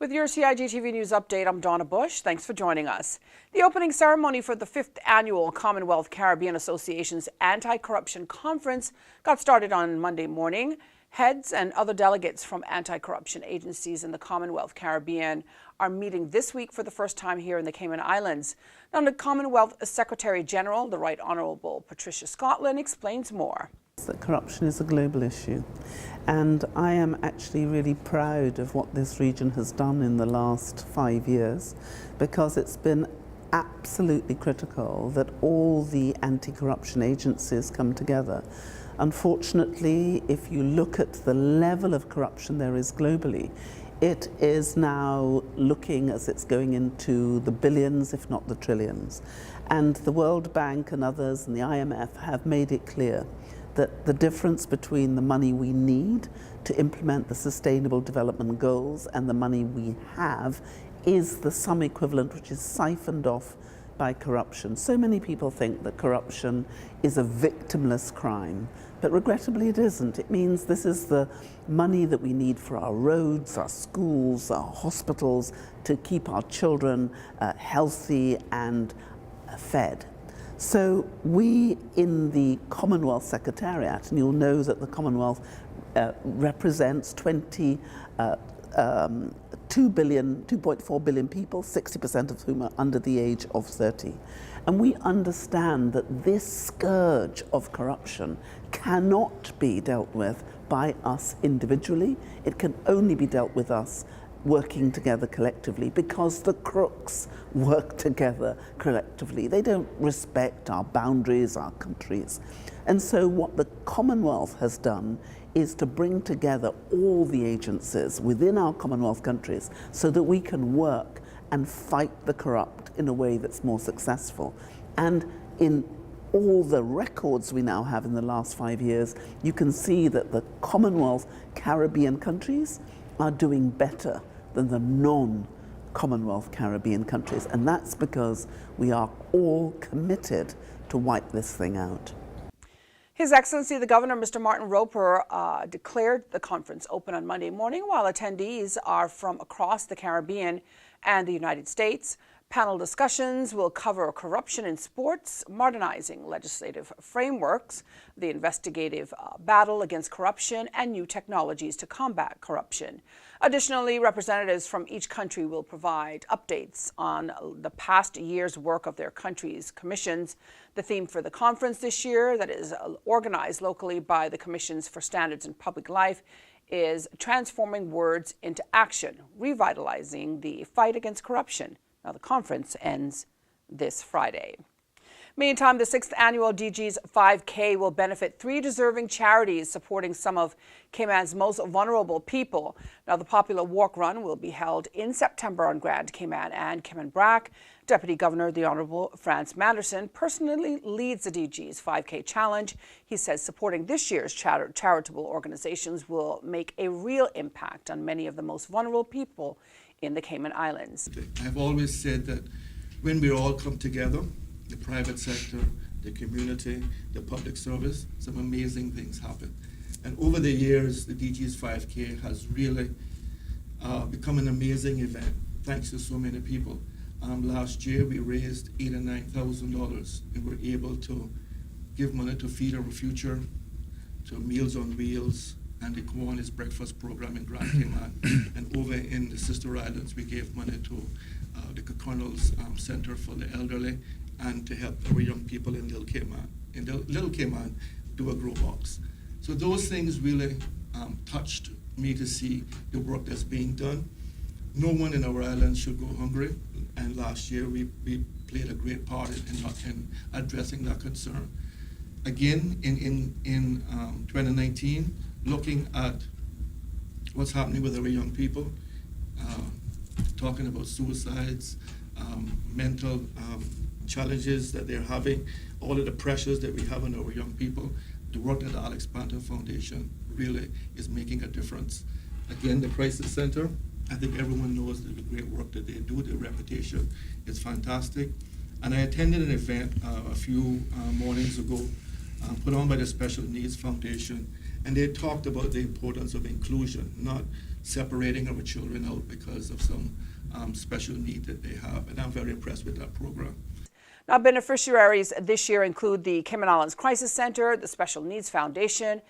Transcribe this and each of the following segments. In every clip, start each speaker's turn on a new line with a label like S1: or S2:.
S1: With your CIGTV News Update, I'm Donna Bush. Thanks for joining us. The opening ceremony for the 5th Annual Commonwealth Caribbean Association's Anti-Corruption Conference got started on Monday morning. Heads and other delegates from anti-corruption agencies in the Commonwealth Caribbean are meeting this week for the first time here in the Cayman Islands. Now, the Commonwealth Secretary General, the Right Honourable Patricia Scotland, explains more.
S2: That corruption is a global issue, and I am actually really proud of what this region has done in the last 5 years, because it's been absolutely critical that all the anti-corruption agencies come together. Unfortunately, if you look at the level of corruption there is globally, it is now looking as it's going into the billions, if not the trillions. And the World Bank and others and the IMF have made it clear that the difference between the money we need to implement the Sustainable Development Goals and the money we have is the sum equivalent, which is siphoned off by corruption. So many people think that corruption is a victimless crime, but regrettably it isn't. It means this is the money that we need for our roads, our schools, our hospitals, to keep our children healthy and fed. So we in the Commonwealth Secretariat, and you'll know that the Commonwealth represents 2.4 billion people, 60% of whom are under the age of 30. And we understand that this scourge of corruption cannot be dealt with by us individually. It can only be dealt with us working together collectively, because the crooks work together collectively. They don't respect our boundaries, our countries. And so what the Commonwealth has done is to bring together all the agencies within our Commonwealth countries so that we can work and fight the corrupt in a way that's more successful. And in all the records we now have in the last 5 years, you can see that the Commonwealth Caribbean countries are doing better than the non-Commonwealth Caribbean countries. And that's because we are all committed to wipe this thing out.
S1: His Excellency the Governor, Mr. Martin Roper, declared the conference open on Monday morning, while attendees are from across the Caribbean and the United States. Panel discussions will cover corruption in sports, modernizing legislative frameworks, the investigative battle against corruption, and new technologies to combat corruption. Additionally, representatives from each country will provide updates on the past year's work of their country's commissions. The theme for the conference this year, that is organized locally by the Commissions for Standards in Public Life, is Transforming Words into Action, Revitalizing the Fight Against Corruption. Now, the conference ends this Friday. Meantime, the 6th Annual DG's 5K will benefit 3 deserving charities supporting some of Cayman's most vulnerable people. Now, the popular walk run will be held in September on Grand Cayman and Cayman Brac. Deputy Governor, the Honourable France Manderson, personally leads the DG's 5K challenge. He says supporting this year's charitable organizations will make a real impact on many of the most vulnerable people in the Cayman Islands.
S3: I've always said that when we all come together, the private sector, the community, the public service, some amazing things happen. And over the years, the DG's 5K has really become an amazing event, thanks to so many people. Last year, we raised $8,000 and $9,000, and we're able to give money to Feed Our Future, to Meals on Wheels, and the Kiwanis Breakfast Program in Grand Cayman. And over in the Sister Islands, we gave money to the Colonel's Center for the Elderly, and to help our young people in Little Cayman do a grow box. So those things really touched me to see the work that's being done. No one in our island should go hungry, and last year we played a great part in addressing that concern. Again, in 2019, looking at what's happening with our young people, talking about suicides, mental challenges that they're having, all of the pressures that we have on our young people. The work that the Alex Panton Foundation really is making a difference. Again, the Crisis Center, I think everyone knows the great work that they do. Their reputation is fantastic. And I attended an event a few mornings ago put on by the Special Needs Foundation, and they talked about the importance of inclusion, not separating our children out because of some special need that they have. And I'm very impressed with that program.
S1: Now, beneficiaries this year include the Cayman Islands Crisis Center, the Special Needs Foundation,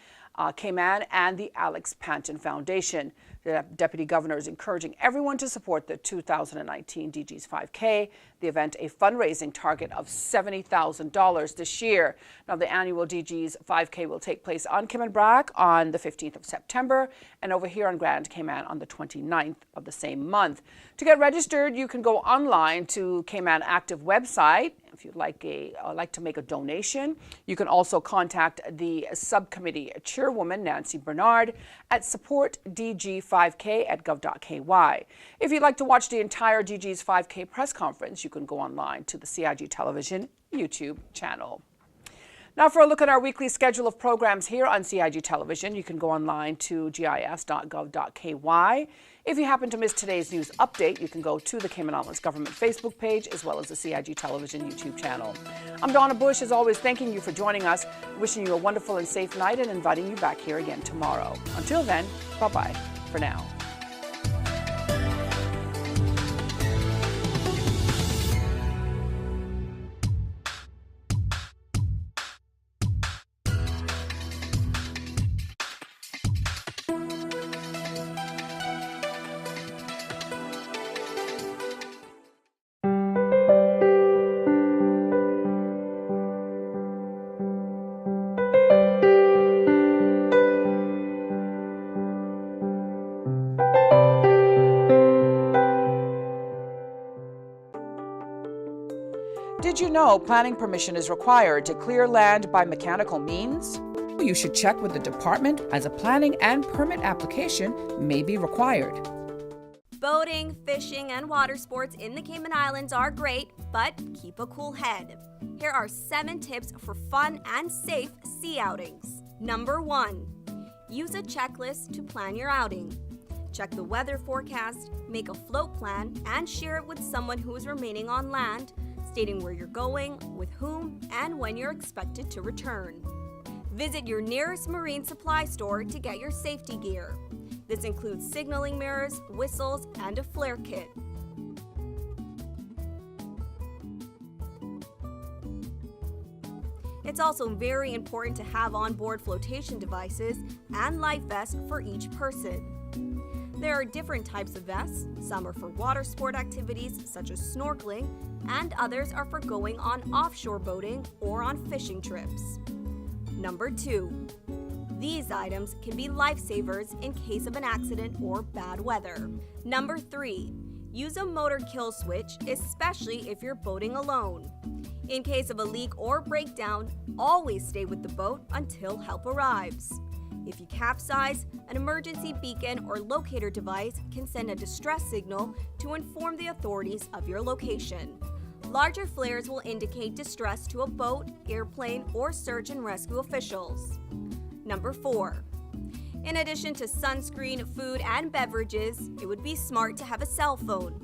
S1: Cayman, and the Alex Panton Foundation. The Deputy Governor is encouraging everyone to support the 2019 DG's 5K, the event a fundraising target of $70,000 this year. Now, the annual DG's 5K will take place on Cayman Brac on the 15th of September and over here on Grand Cayman on the 29th of the same month. To get registered, you can go online to Cayman Active website. If you'd like to make a donation, you can also contact the subcommittee chairwoman, Nancy Bernard, at supportdg5k@gov.ky. If you'd like to watch the entire DG's 5K press conference, you can go online to the CIG Television YouTube channel. Now, for a look at our weekly schedule of programs here on CIG Television, you can go online to gis.gov.ky. If you happen to miss today's news update, you can go to the Cayman Islands Government Facebook page as well as the CIG Television YouTube channel. I'm Donna Bush, as always, thanking you for joining us, wishing you a wonderful and safe night, and inviting you back here again tomorrow. Until then, bye-bye for now. Did you know planning permission is required to clear land by mechanical means? You should check with the department, as a planning and permit application may be required.
S4: Boating, fishing, and water sports in the Cayman Islands are great, but keep a cool head. Here are 7 tips for fun and safe sea outings. Number 1. Use a checklist to plan your outing. Check the weather forecast, make a float plan, and share it with someone who is remaining on land, stating where you're going, with whom, and when you're expected to return. Visit your nearest marine supply store to get your safety gear. This includes signaling mirrors, whistles, and a flare kit. It's also very important to have on-board flotation devices and life vests for each person. There are different types of vests. Some are for water sport activities such as snorkeling, and others are for going on offshore boating or on fishing trips. Number 2. These items can be lifesavers in case of an accident or bad weather. Number 3. Use a motor kill switch, especially if you're boating alone. In case of a leak or breakdown, always stay with the boat until help arrives. If you capsize, an emergency beacon or locator device can send a distress signal to inform the authorities of your location. Larger flares will indicate distress to a boat, airplane, or search and rescue officials. Number 4. In addition to sunscreen, food, and beverages, it would be smart to have a cell phone.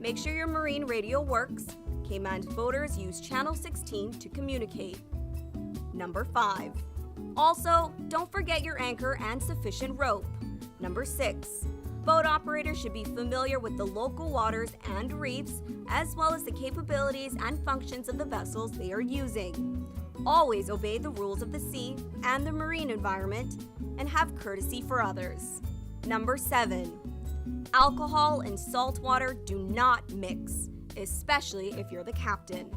S4: Make sure your marine radio works. Cayman's boaters use Channel 16 to communicate. Number 5. Also, don't forget your anchor and sufficient rope. Number 6. Boat operators should be familiar with the local waters and reefs, as well as the capabilities and functions of the vessels they are using. Always obey the rules of the sea and the marine environment, and have courtesy for others. Number 7. Alcohol and salt water do not mix, especially if you're the captain.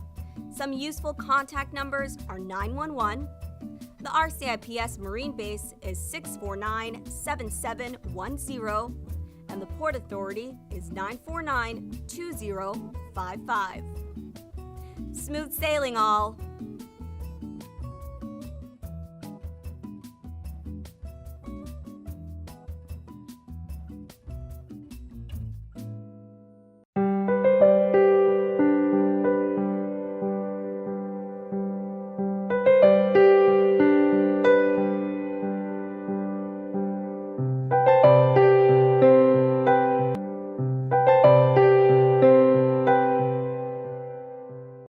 S4: Some useful contact numbers are 911. The RCIPS Marine Base is 649-7710, and the Port Authority is 949-2055. Smooth sailing, all!